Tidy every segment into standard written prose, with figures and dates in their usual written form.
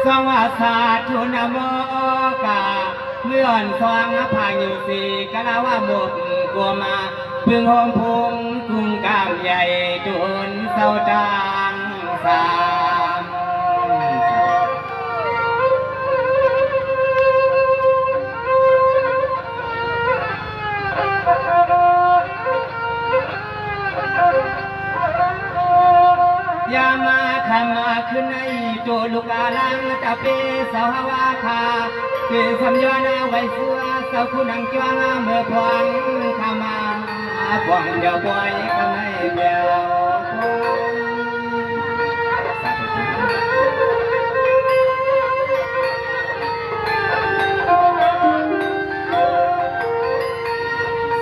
สวัสสาธุนโมกาเมื่อนสวงพายุสีกะลาว่าหมดกัวมาพึงโฮมพุงกุ้งกามใหญ่จุนเศร้าจางสามยามาขมาขึ้นในโจลูกาลังตะเปสาววาคาคือคำย้อนไว้เสื้อสาวคุณังจวงเมื่อพวงขมาพวงเดียวบ่อยข้างในเดียว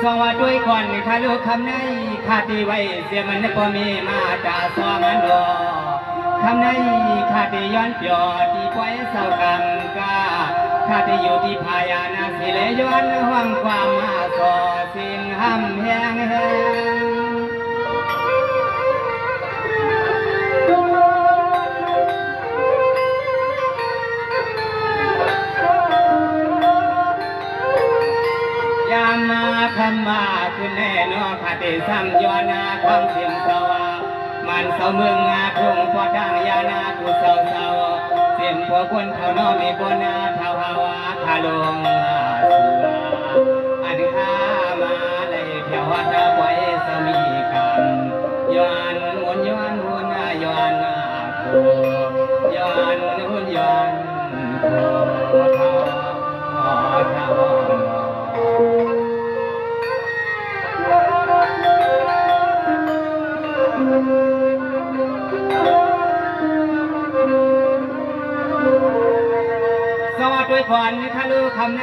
สวัสดีก่อนข้าลูกคำในข้าตีไว้เสียมันพอมีมาจ่าสวมันดอคำในข้าตีย้อนเปียวที่ปล่อยเศร้ากังกาข้าตีอยู่ที่พายานาสิเลย้อนห่วงความมาสอสิ่งห้ำแห้งแห้งยามมาคำมาขึ้นแน่นอข้าตีซ้ำย้อนนาความเสียงสวามันเศร้าเมืองอาทุ่งพอดังยานากูเศร้าเศร้าเสียงพวกคนเท่านอมีบนนาเท่าหาวาคาลงสุราอันข้ามาเลยเพียววัดไว้สมีกรรมย้อนวนย้อนวนย้อนโคย้อนวนย้อนโคเท่าสวัสดีก่อนข้าลูกคำใน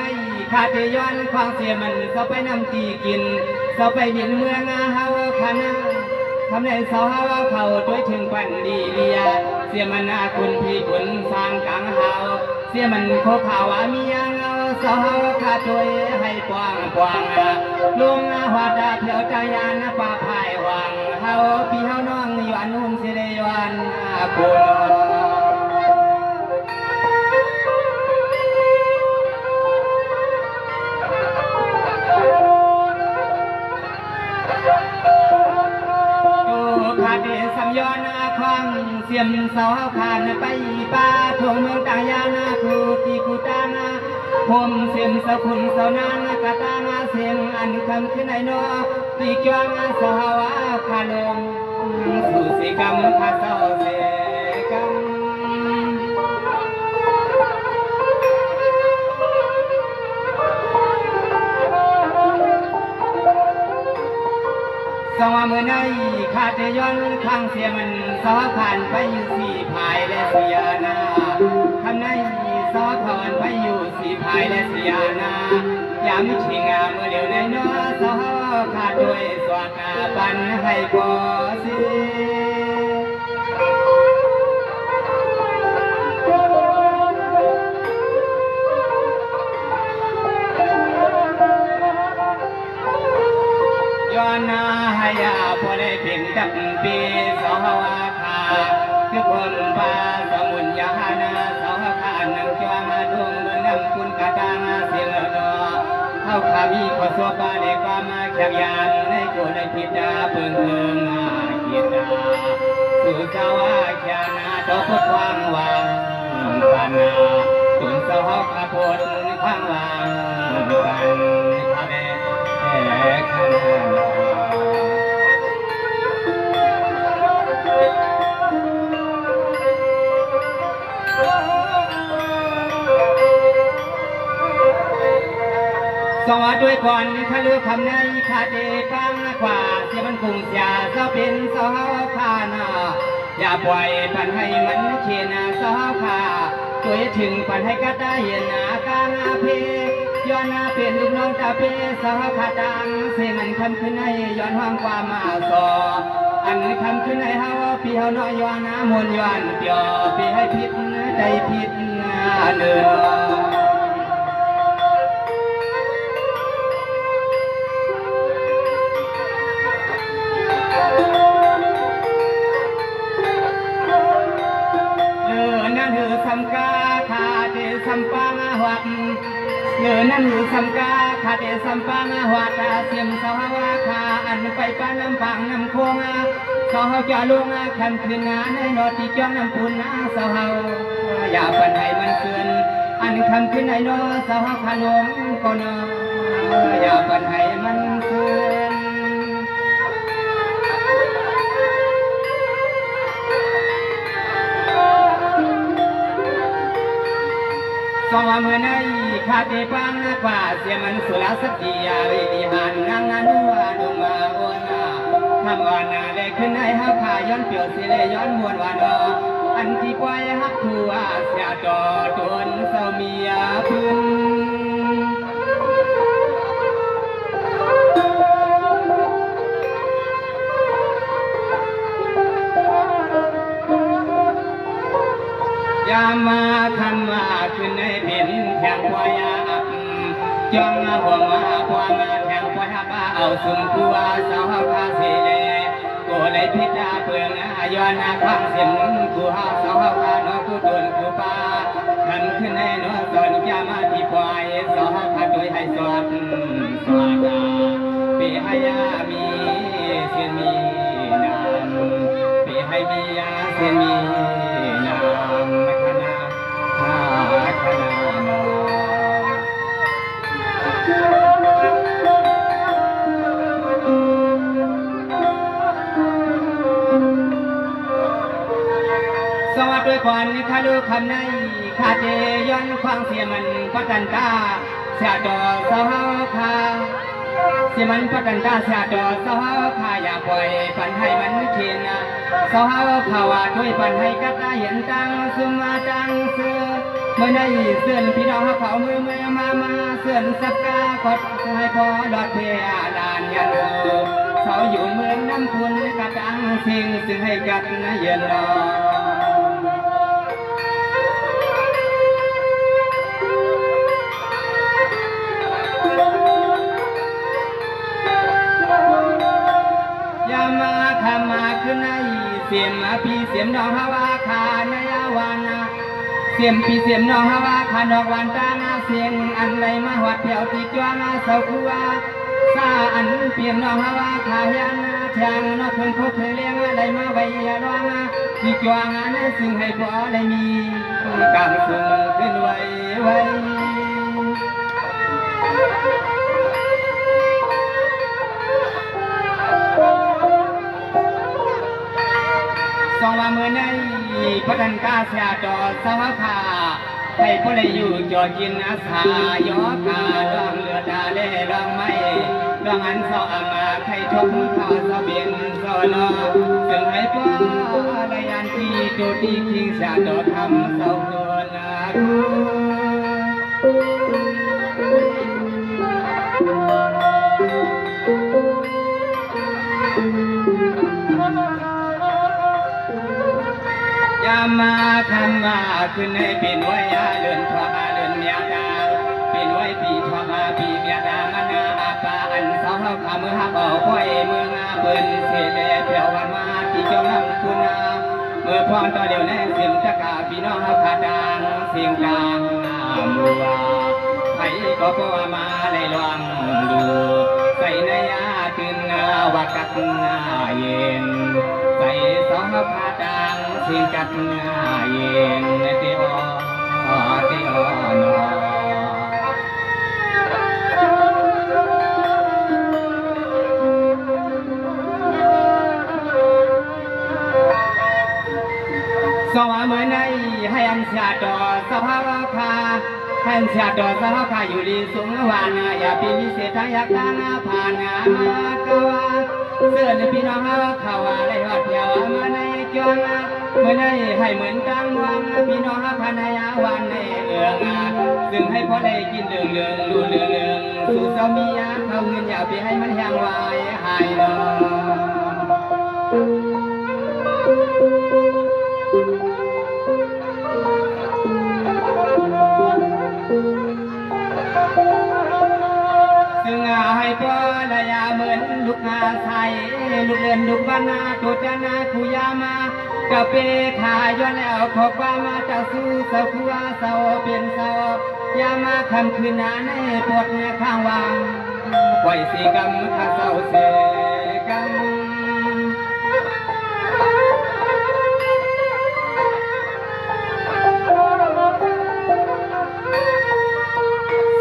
ข้าจะย้อนความเสียมันเสาไปนำตีกินเสาไปดินเมืองเฮาคณะคำในเสาเฮาเขาด้วยถึงปันดีเลียเสียมันอาคุณพี่คุณสร้างกลางเฮาเสียมันโคขาวมียังเสาเฮาข้าตัวให้กว้างกว้างลุงหัวดาเที่ยวใจยานป่าพายวังเฮาพี่เฮาน้องอยู่อันนุ่นสิได้วันคุณสัมยอนาความเสียมเสาขานไปป่าทงเมืองต่างยานาคูตีกูตานาผมเสียมสคุณเสานานกะตางเสียงอันคำขึ้นในนอตีจวงสาวาคาลงสู่สิกรรมข้าเศร้าเสกรรมสว่าเมื่อในข้าจะย้อนข้างเสียมันสอผ่านไปอยู่สี่ภายและเสียนาคำในสอผ่านไปอยู่สี่ภายและเสียนายามชิงเมื่อเดียวในน้อสอขาดด้วยสวากาบันให้พอสิย้อนนาให้ยาพอได้เป็นดับปีสาวาคาคือคนป่าสมุนยานาสาวคานังจวงดวงเมืองนำคุณกาตางเสียงนอเข้าขามีขอสวบาเด็กว่ามาแขกยานในกูได้พิจาเปิงเมืองกิจาสู่สาวาแขนาตบพวางวางปานาตุนสาวคาพลขวางวางกันคาเดขนาสวัสดีก่อนข้าลูกคำในข้าเดฟังกว่าเสียมันคงเสียเสาเป็นเสาขานาอย่าปล่อยปันให้มันเขียนเสาขาตัวถึงปันให้ก็ได้เห็นกางเพย้อนเป็นลูกน้องตาเพเสาขาดังเสียมันคำขึ้นในย้อนห้องความมาสออันคำขึ้นในเฮาพี่เฮาน้อยย้อนมนย้อนเปียวพี่ให้ผิดใจผิดเดินนั่นคือสำคัญ สัมปังหวัดเนื้อนั้นสัมกาขาดสัมปังหวัดเสียมสหวาคาอันไปปาน้ำปังน้ำโคงสาวจะลุงขันคืนงานในนอที่จ้องน้ำปุ่นสาวอย่าปันให้มันเสื่อนอันคำคืนในนอสาวขนมก็นออย่าปันให้มันเสื่อนสองเมื่อในขาดปังกว่าเสียมันสุรสัจจียาวิธีหันนางนัวดุมาโอนาทำวันนาเล็กขึ้นในฮักขาย้อนเปลี่ยวสิเลย้อนมวนวานออันที่ปล่อยฮักทัวเสียจอตนเศร้าเมียพื้นยามาคำมาขึ้นในเป็นแทงปล่อยอับจ้องหัวมาพวงแทงปล่อยบ้าเอาสุ่มกัวสาวคาเสเลกูเลยพิจาเปลืองย้อนข้างเสียงกูหาสาวคานกูตุนกูปาขันขึ้นในนอสอนยามาที่ปล่อยสาวคาตุยให้สวดสวดปีให้ยามีเสียมีนามปีให้มียาเสียมีนามคณะคณะสวัสดีก่อนข้าลูกคำในข้าเจย้อนควางเสียมันปัตันตาเสียดอสาวคาเสียมันปัตันตาเสียดอสาวคาอย่าปล่อยปันให้มันเขียนสาวภาวะด้วยปันให้กัตาเห็นตังสุมาตังเสือเมื่อได้เสื่อนพี่น้องเขามือมาเสื่อนสับกากดให้พอดอดเพียลานยันโซเขาอยู่เมืองน้ำคุณกะตังสิ่งซึ่งให้กัดเย็นรอยามาขมาขึ้นในเสียมพี่เสียมดอกฮาวาคานายาวานาเสียมพี่เสียมดอกฮาวาคาดอกวันตานาเสียงอันไรมาหัดเที่ยวติดจวงเสาคัวซาอันเปลี่ยนดอกฮาวาคายานาทางนอกเพิ่งพบเคยเลี้ยงอะไรมาใบยาดองติดจวงนั้นซึ่งให้พอได้มีกางสูงขึ้นไว้สองว่าเมื่อในพระดันกาเสียจอสาวขาให้พลอยู่จอกินอาสายอคาดองเลือดาเล่ดองไม่ดองอันสอมาใครทบข้าวสเบียนสอนอซึ่งให้พ่อระยันที่โจตีคิงเสียจอทำเสาตัวนายามาคำมาขึ้นในปีนไว้เดินทว่าเดินเมียดาปีนไว้ปีทว่าปีเมียดามานาอาปาอันสาวขามือหักเอาไว้เมืองเปิ้นเสด็จเพียววันมาที่เจ้าน้ำคุณเมื่อพร้อมต่อเดียวในเสียงตะกาพี่น้องเขาขาดางเสียงดังมัวไผ่ก็พอมาเลยลองดูใส่ในยาตื่นว่ากัดเย็นใส่สองผ้าดังสิ่งกัดเย็นเตียวเตียวนอสวาเมื่อในให้อันเสียดอสภาวะคาให้อันเสียดอสภาวะคาอยู่ดีสูงวานาอย่าปีนิเศษทางยักษ์ทางผ่านมากวาเสื้อในพี่น้องเขาได้หอดเที่ยวมาในจวงเมื่อในให้เหมือนตังวังพี่น้องภายในวันในเอืองซึ่งให้พ่อได้กินเรื่องดูเรื่องสู่สามีเขาเงินอย่าไปให้มันแห้งวายหายเนาซึ่งให้พ่อระยะเหมือนลูกใส่ลูกเล่นลูกบ้านนาตุจนาคุยามา กะเปขายย้อนแล้วขอบว่ามาจากสู้สะพัวเศร้าเป็นเศร้าอย่ามาคำคืนหนาในปวดข้างวางปล่อยสีกำข้าเศร้าเสกำ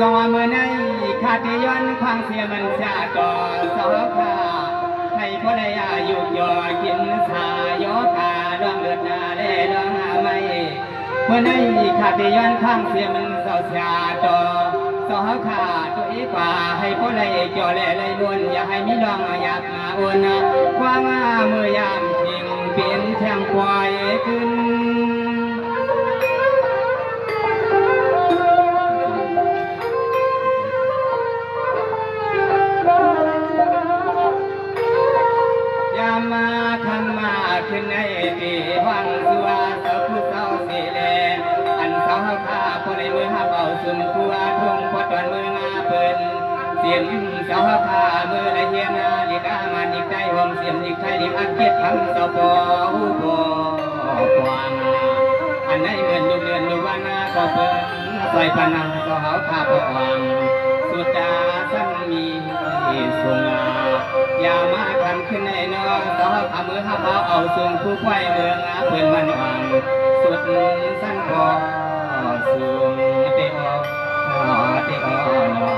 สอเมื่อในขาดย้อนควางเสียมันชาต่อสอขาให้พ่อได้อายุย่อกินสายอขาดองเลือดนาเล่ดองหาไม่เมื่อในขาดย้อนควางเสียมันเศร้าชาต่อสอขาตัวอีกว่าให้พ่อได้จ่อแหล่เลยล้วนอย่าให้มีดองอยากมาอ้วนความเมื่อยามทิ้งเปลี่ยนแทงปล่อยขึ้นมาคำมาขึ้นในปีวังสัวเสาผู้เสาสีแลอันเสาข้าพอในมือหาเบาสุ่มคัวทุ่งพอตอนมืองาเปินเสียมเสาข้ามือในเฮียนาลิกามันอีกใจหอมเสียมอีกไทยอีกอักเก็ดทำเสาปอหูปอปวงอันในเงินลูกเรือนลูกวานาก็เปินใส่ปนังเสาข้าปวงสุดาสันมีสุงาอย่ามาคำขึ้นในนอสอขามือหาเบาเอาสุ่มผู้ควายเมืองเพื่อนมันหวังสุดสั้นคอสุ่มเตอเตอนอ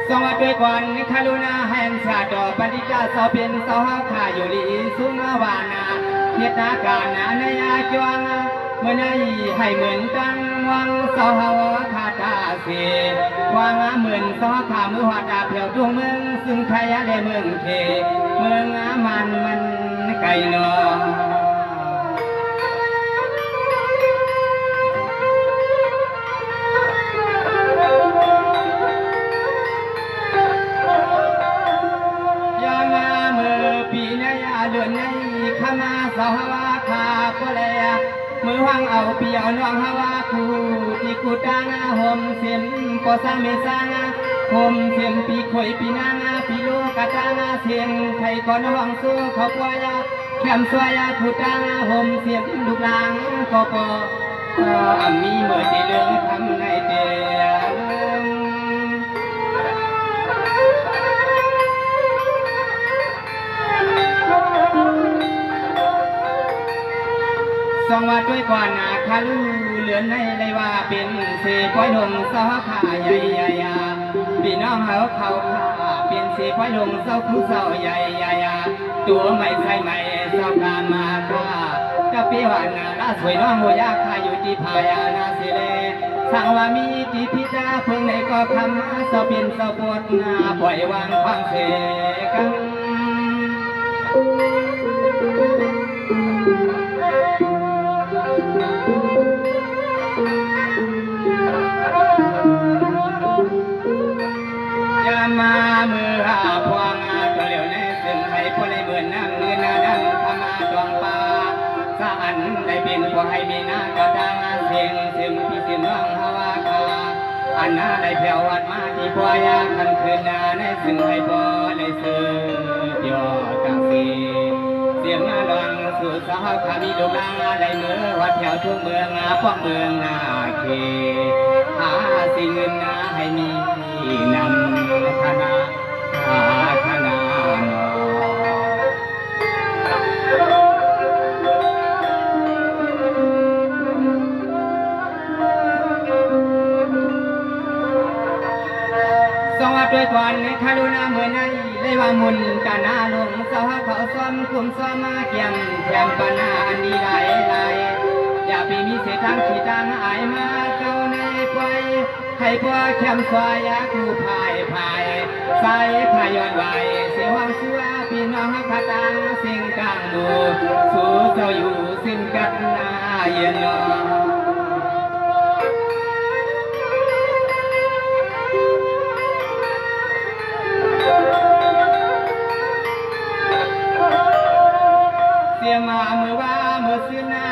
สวัสดีก่อนคารุณาแห่งชาติปฏิจจสเป็นสหขาอยู่ลีสุงวานาเนตาการในอาจวงเมื่อในให้เหมือนตั้งวังสหขาตาเสียวางเหมือนสหขามือหัวตาเพียวดวงเมืองซึ่งไทยได้เมืองเทเมืองมันไกลนอยามาเมื่อปีในเดือนในขมาสหวาขาก็เลยมือวังเอาเปียวน้องฮาวาคูที่กูตางห่มเสียมก็สร้างเมสางห่มเสียมปีข่อยปีนางปีโลกะตางเสียงไทยก่อนวังสู้เขาปวยแคมสวยกูตางห่มเสียมลูกหลางก็ปอมีเมื่อที่เรื่องทำในเดียสองวัดด้วยก่อนคาลูเหลือนในเลยว่าเป็นเสพอยลงสหขาใหญ่ใหญ่พี่น้องเขาขาเป็นเสพอยลงเศร้าคู่เศร้าใหญ่ใหญ่ตัวไม่ใช่ไม่เศร้ากามาค่ะจะปีวันละสวยน้องหัวยาคาอยู่ที่พายานาสิเลสั่งว่ามีที่พิจาเพิ่งในก็คำเศร้าเป็นเศร้าปวดนาปล่อยวางความเสกันอย่ามาเมื่อพวงตัวเหลียวในซึ่งให้พอได้เหมือนน้ำเงินดังธรรมาดวงป่าสะอันได้เป็นพอให้มีนากระดังเสียงซึมพี่ซึมน้องฮาวาคาอันน่าได้เพียววัดมาที่พัวยาคันคืนนาในซึ่งให้พอได้ซื้อยอกังสีเสียงมาดวงสู่สาวขามีดวงดังได้เมื่อวัดแถวทุ่งเมืองพวกเมืองนาเขหาสิ่งเงินให้มีนำคณะคณะสวัสดีก่อนคารุณาเมื่อในได้ว่ามุนกานาลงสาวเขาซ้อมคุมซ้อมมาเกี่ยมแถมปนาอันดีหลายอย่าไปมีเสียทางขีดางอายมาเก่าในไฟให้พวกแคมสวายคู่พายใส่พายย้อนไหวเสียวังสัวพี่น้องพาตังสิ่งกลางดูสู้เจ้าอยู่สิ้นกันนาเย็นนอเสียมาเมื่อว่าเมื่อซื้อนา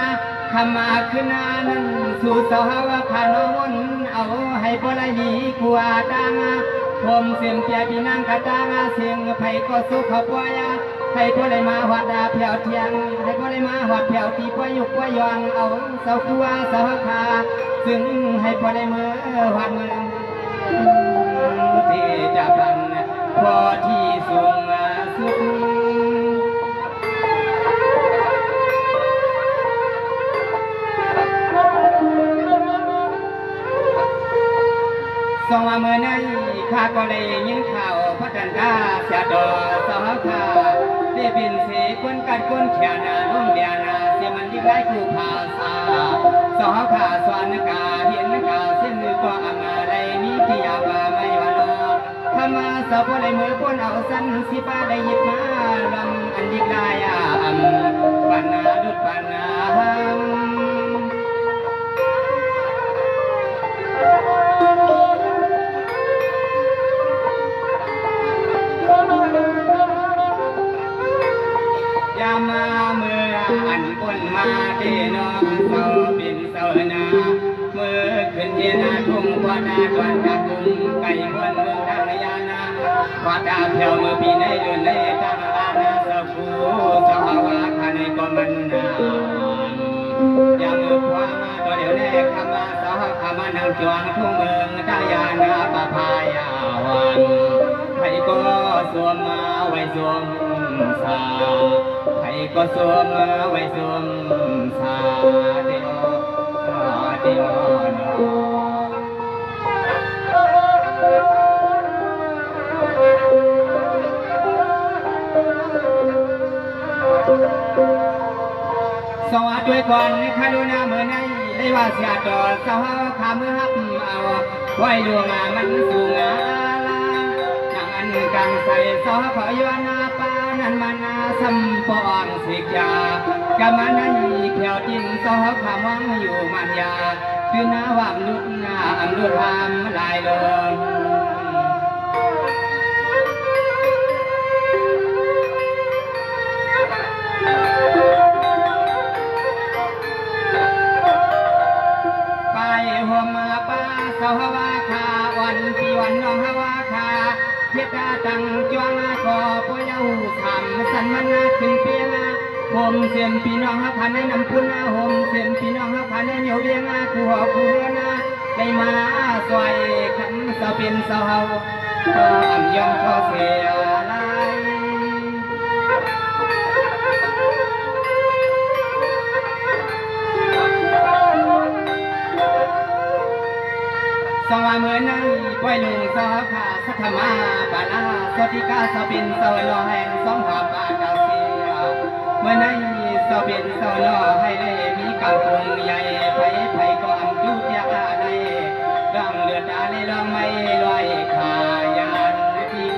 ขมาขึ้นนานั้นสู่สาวขาน้อง ให้บ่ได้หนีกลัวดังผมเสียงเปียพี่นางกระดังเสียงไผก็สุขเขาปวยให้บ่ได้มาหอดดาเพียวเทียงให้บ่ได้มาหอดเพียวตีป่วยยุกป่วยยองเอาเสาคัวเสาคาซึ่งให้บ่ได้มือหอดมือที่จะพันพอที่สูงสุดสองเมื่อในข้าก็เลยยินข่าวพัฒนาเสียดอสาวขาได้บินเสกคนกัดคนเขียนาน้องเดียนาเสียมันยิ่งไรคู่ภาษาสาวขาสวนกาเห็นกาเส้นมือก็อามาได้มีที่ยาบาไม่วันนอทำมาสาวพอได้มือพ้นเอาสั้นสิป้าได้หยิบมาลำอันยิ่งได้ปันนาดุดปันนามาเมื่ออันบนมาเดนอเสาบินเสานาเมื่อขึ้นเยนาทุ่งกวาดาตอนตะกุมไก่บนเมืองทางยานาควาดาเพียวเมื่อปีในเดือนในตั้งอาณาสกุสาวาคาในกมันนาอย่างเมื่อความตัวเดียวในคำมาสาวคำมานังจวงทุ่งเมืองทายานาปะพายาวันใครก็สวมมาไว้สวมสาใครก็สวมมาไว้สวมสาเดียวเดียวสวัสดีก่อนข้าดูหน้าเมื่อไหนได้ว่าเสียดอสาวข้ามือหับเอาไว้ดวงมันสูงอันกังใส่สอขอยานาปานันมานาสัมปองสิกยากำมันให้เขียวจินสอขามองอยู่มันยาคือน้าวามลุกนาอันดุรามลายลมไปหัวมาป้าสาววาคาวันปีวันน้องฮาวาคาเฮ็ดตังจวงก็ปวยเอาทำสันมันขึ้นเปียงผมเสียนพี่น้องฮักพันในน้ำพุนผมเสียนพี่น้องฮักพันในเหนียวเรียงคู่หัวคู่เรือนได้มาสวยขันสาวเป็นสาวเฮาก็อ่ำยอมขอเสียลายสวาเมื่อนั้นปล่อยลุงสาวขาสัทมาปานาสติกาสบินสาวลอแห่งสองหาปาดาเสียเมื่อนั้นสบินสาวลอให้ได้มีกำปงใหญ่ไผ่ก็อำยุยาในดังเลือดตาในลองไม่ลอยขายานที่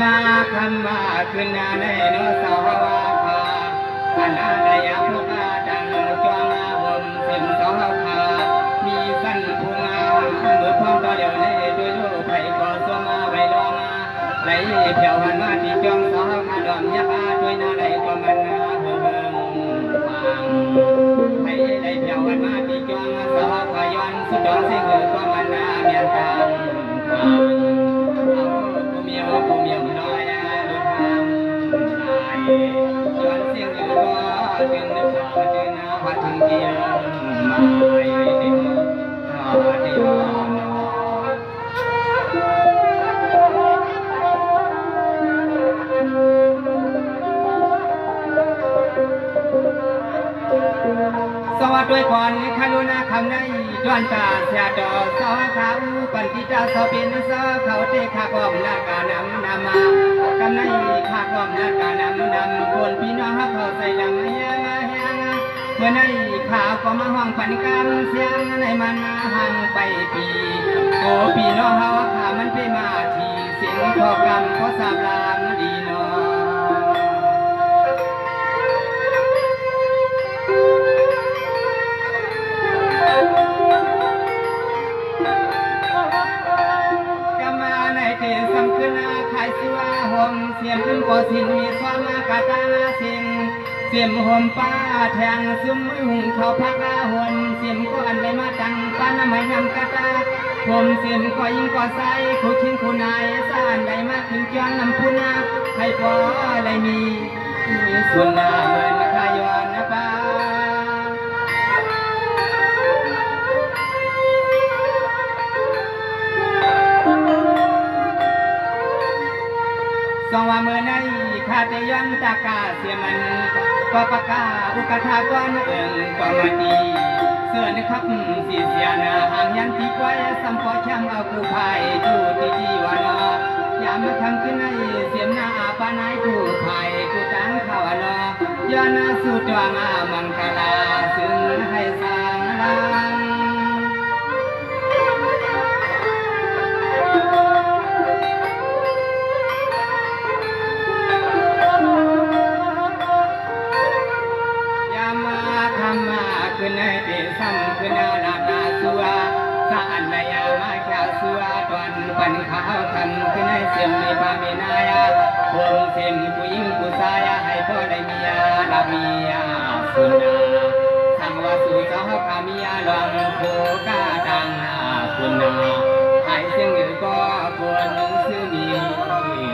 มาคำมาขึ้นนาในโนสาวาคาขันอาได้ยาพุกาดังจวงอาผมสิมสาวคามีสั้นพุงอาเมื่อพร้อมต่อเดียวในด้วยลูกไผ่ก็สวมาไว้ลองไหลเพียวหันมาที่จวงสาวคาดอมยาด้วยนาไหลก็มันเบิ่งฟังให้ไหลเพียวหันมาที่จวงสาวคาย้อนสุดดอนเสียงก็มันเมียนทางผู้เมียวน้อยดุจทำลายจวนเสียงอยู่ก็ดึงนึกว่าดึงน้ำพัดถึงเกี่ยวมาเดียวสวัสดีก่อนขนุนาคำในดวนตาเสียดอสอขาวปันติจาสบินสอเขาเตะขากอมนากานำนามากำในขากอมนากานำนำคนพี่น้องเขาใส่ลำยังเมื่อในข่าวก็มาห้องปันกำเสียงในมันห่างไปปีโอ้พี่น้องเขาขามันไปมาทีเสียงพอกำก็สาบลามดีนอกำมาในเท สียมขึ้นก่อสินมีสวามากาตาสิงเสียมห่มป้าแทงซุ้มหุ่งเขาพักอาหวนเสียมก็อันไรมาตังป้าน้ำไม่นำกาตาผมเสียมก็ยิงก็ใส่คู่ชิงคู่นายสานไรมาขึ้นจวนนำพุนาให้พออะไรมีส่วนหน้าเหมือนขายอนนะป้าสองว่าเมื่อในข้าจะย้อนตากาเสียมันก็ปากกาอุกทาก้อนก็มาดีเสื้อนะครับสีเสียนาหางยันที่ไว้สัมปอช่างเอาผู้พายดูดีวานอยามมาทำขึ้นในเสียมนาปานายผู้พายผู้ตังข่าวนอยานาสุดวางามังคลาซึ่งให้สร้างรังขึ้นในเดซัมขึ้นนาลาสัวสานนายามาชาสัวตอนปันขาวทำขึ้นในเสียมมีปามีนายาผมเสียมผู้หญิงผู้ชายให้พ่อได้มียาลามียาสุนาสังวาสุสาวขามียาลองโคกาดังคุณนาให้เสียงอยู่ก็ควรซื้อมี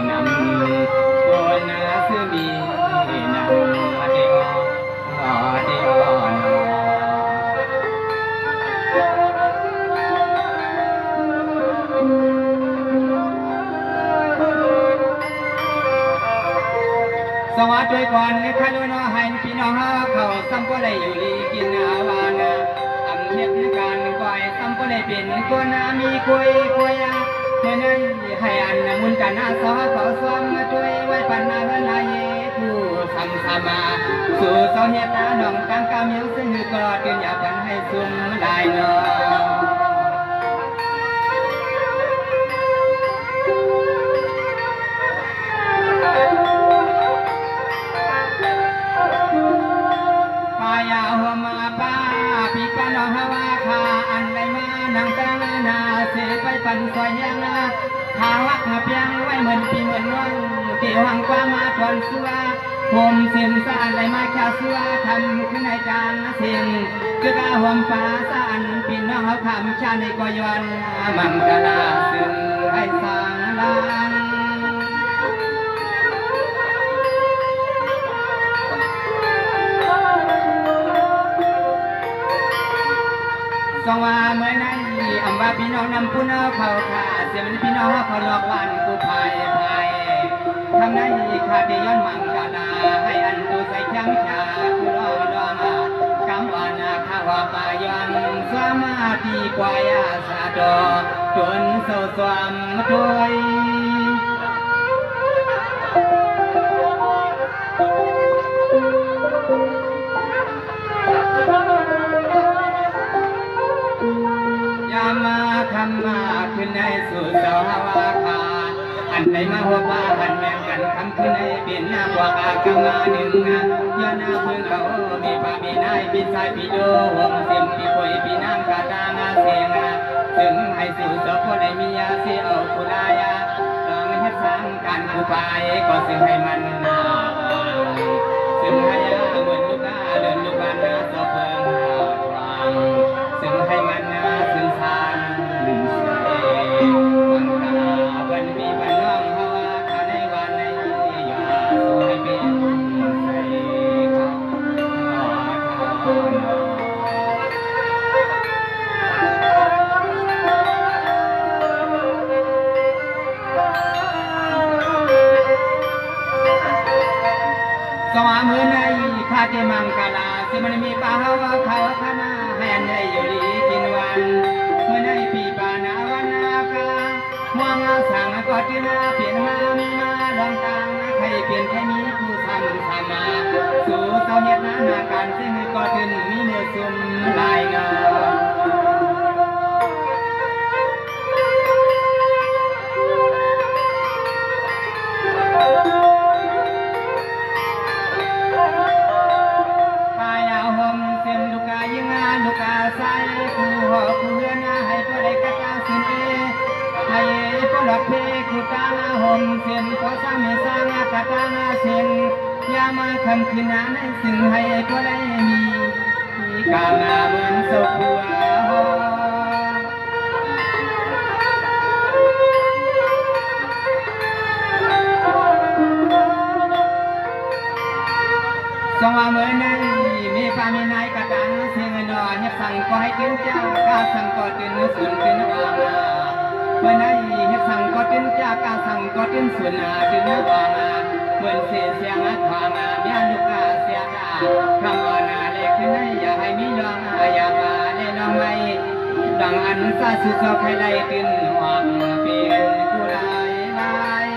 นำควรซื้อมีนำเดียวเดียวสวัสดีก่อนข้าดูน้อให้พี่น้องเขาซ้ำก็ได้อยู่ดีกินอาวานาอำเทียบในการก่อยซ้ำก็ได้เป็นตัวนามีคุยเมื่อนั้นให้อันมุนกันนาสอเขาซ้อมมาช่วยไว้ปันนาเงินนายผู้ซ้ำซ้ำมาสู่เสาเหตุนาหนองตั้งกามิวซึ่งก็ตื่นอยากกันให้ซุ่มได้เนาะยาหัวมาป้าพี่กันน้องฮาวาคาอันไรมานังตั้งนาเสียไปปันซอยยังนาขาวักเพียงไว้เหมือนปีเหมือนน้องที่หวังกว่ามาทวนสัวผมเสียมสานไรมาชาสัวทำขึ้นในจานเสียงคือกาหัวป้าสานพี่น้องเขาคำชาในกอยอนมังกลาซึ่งให้สร้างลังสว่าเมื่อนั้นอำว่าพี่น้องนำผู้น้องเขาขาเสียมันพี่น้องเขาหลอกวันกูพายทำนั้นขาดย้อนมังกาลาให้อันตูใส่ช่างชาผู้รอดองกำวานาข้าวปายอนสวามาตีกวายาสาดอจนเศร้าสวามด้วยมาคำมาขึ้นในสู่เสาหาวาคาอันไหนมาหัวป้าหันแมงกันคำขึ้นในเปลี่ยนหน้าบวกอากมาหนึ่งยานาเพื่อนเขามีปามีนายปีสายปีโดหงเสียมปีป่วยปีน้ำกาตางาเสียงถึงให้สู่เสาพ่อในมียาเสียเอาคุลายาต้องเฮ็ดสร้างการอุปายก็ซึ่งให้มันนาซึ่งให้ยาเหมือนลูกอาเดินลูกบ้านนาสะเพิงวางซึ่งให้มันซึ่งสานวังตาวันมีวันน้องเขาว่าขาในวันในยาสวยเป็นใส่สวามือในข้าจะมังกาลาสิมันมีป่าเขาเขาขนาให้อันได้อยู่ดีกินวันเมื่อในปีปานาวันนากามองสั่งก็ที่นาเปลี่ยนมามีมาลองต่างใครเปลี่ยนแค่นี้ผู้ทำมาสู่เสาเหตุนาการซึ่งก็ถึงมีเนื้อซุ่มลายเนาะลูกอาศัยผู้หอผู้เฮือนให้ผู้ใดกระตาสินให้ผู้หลับเพผู้ตาห่มเสียนก็สร้างให้สร้าง ระตาเส้นยามาคำคืนนั้นซึ่งให้ก็ได้มีกามาเหมือนศพหัวสว่าเมื่อนั้นมีปามีนายกระตังเสียงนอนยับสั่งก็ให้ตื่นเจ้ากาสั่งก็ตื่นสุนตื่นวามาเมื่อนั้นยับสั่งก็ตื่นเจ้ากาสั่งก็ตื่นสุนตื่นวามาเหมือนเสียงอัดความมีอนุกาเสียดาคำว่านาเล็กขึ้นให้อย่าให้มีลองอย่ามาเล่นลองไม่ดังอันซาสุสอบให้ไล่ตื่นหวังเป็นกุลายลาย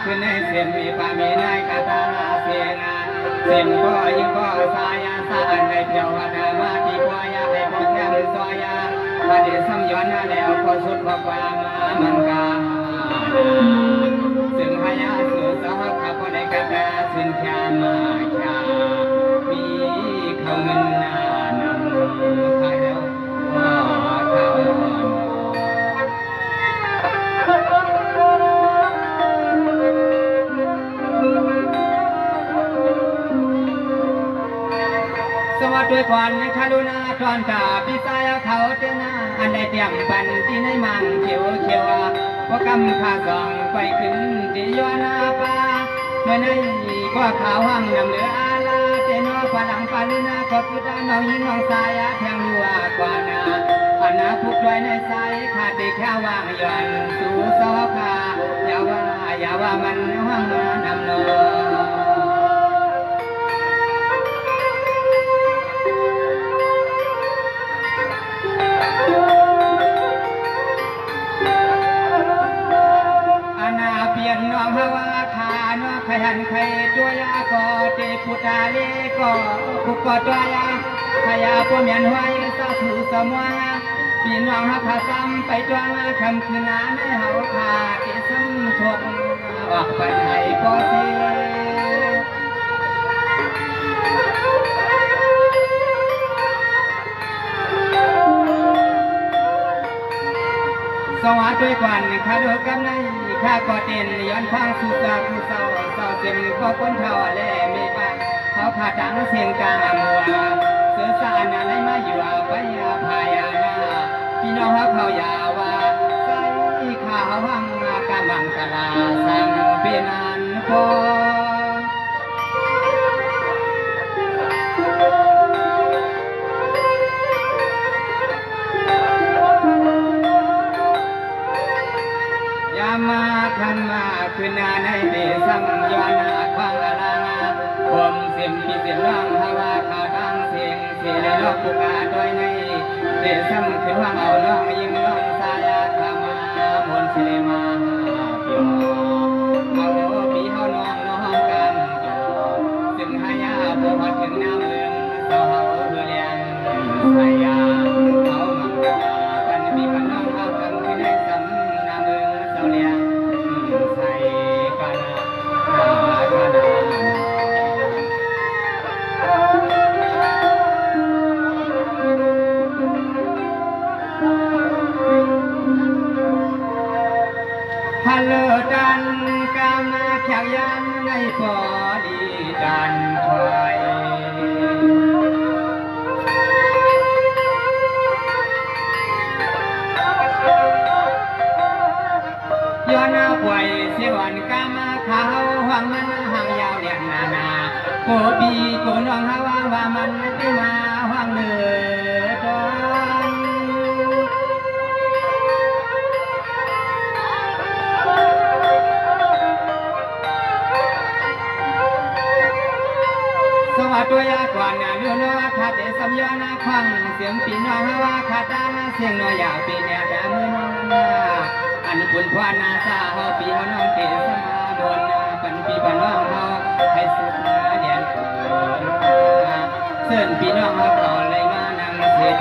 คือในเส้นมีปามีนายกาตาเสียงเส้นก็ยิ่งก็สายาสานในเพียวนามาดีกว่ายาให้พอแค่มือซอยาพระเดชสัมย้อนแล้วก็สุดความมันกาซึ่งพยาสุสาวขับในกาตาซึ่งแค่มาชามีเขาเงินนานำใครแล้วเขาสวัสดีก่อนคารุณาตอนตาพี่สายเขาเจ้าหน้าอันใดเตรียมปันที่ในมังเขียวเขียวว่ากำขาสองไปขึ้นที่ยอนาปาเมื่อนั้นก็ขาวห้างนำเหลืออาลาเจนอพลังปาลุนาก็คือด้านน้องยิงน้องสายแทงรัวกว่านาอันนาผู้ช่วยในสายขาดได้แค่ว่างย้อนสู่สอคาอย่าว่ามันห้างมานำนอน้องฮาวาคาน้องขยันใครตัวยาก็เตปุตาเลก็ปุกก็ตัวยาขยาปุ่มยันห้อยสาธุสมวงพี่น้องฮักพาซ้ำไปจวงคำคืนนั้นให้เฮาขาเตซ้ำทกออกไปให้ก็เสียสวัสดีก่อนข้าดูกันในข้าก็เต้นย้อนฟังสุสาผู้เศร้าเสียงก็คนเท่าแลไม่บ้างเขาขาดังเสียงกลางมัวเสือสานอะไรมาอยู่ไปพายานาพี่น้องเขายาว่าใส่ข้าวหังกำบังกะลาสังเป็นอันพอยามาทันมาคืนนาในเดสังย้อนควางอลางผมเสียมปีเสียมร่างฮาวาข่าวดังเสียงเสียในโลกปุกาโดยในเดสังคืนว่างเอาน้องยิงน้องสายาขามามนเสมาพี่เอาพี่เอาน้องน้องกันซึ่งหายาบ่มาถึงน้ำเมืองเสาเรือเลี้ยงสายาเอามังกากันมีกันน้องเอากันคืนในสำน้ำเมืองเสาเลี้ยงใส่กันฮัลโหลดันกามาแขกยันในปอดีดันถอยย้อนป่วยเสียวันกามาเขาห่วงมันห่างยาวเรียงนาโกบีโกน้องฮาวาว่ามันไม่มาห่วงเลยตอนสวัสดียากว่านาลูน้อขาดเดสัมยานาควังเสียงปีน้องฮาวาขาดตาเสียงน้อยอยากปีเนี่ยแต่มือน้องอันบุญพวานาซาเฮาปีเฮาน้องเตสมาบนปันปีปันน้องเฮาให้สุดเดียนเสิร์นปีน้องเฮาก่อเลยมานั่งเสีย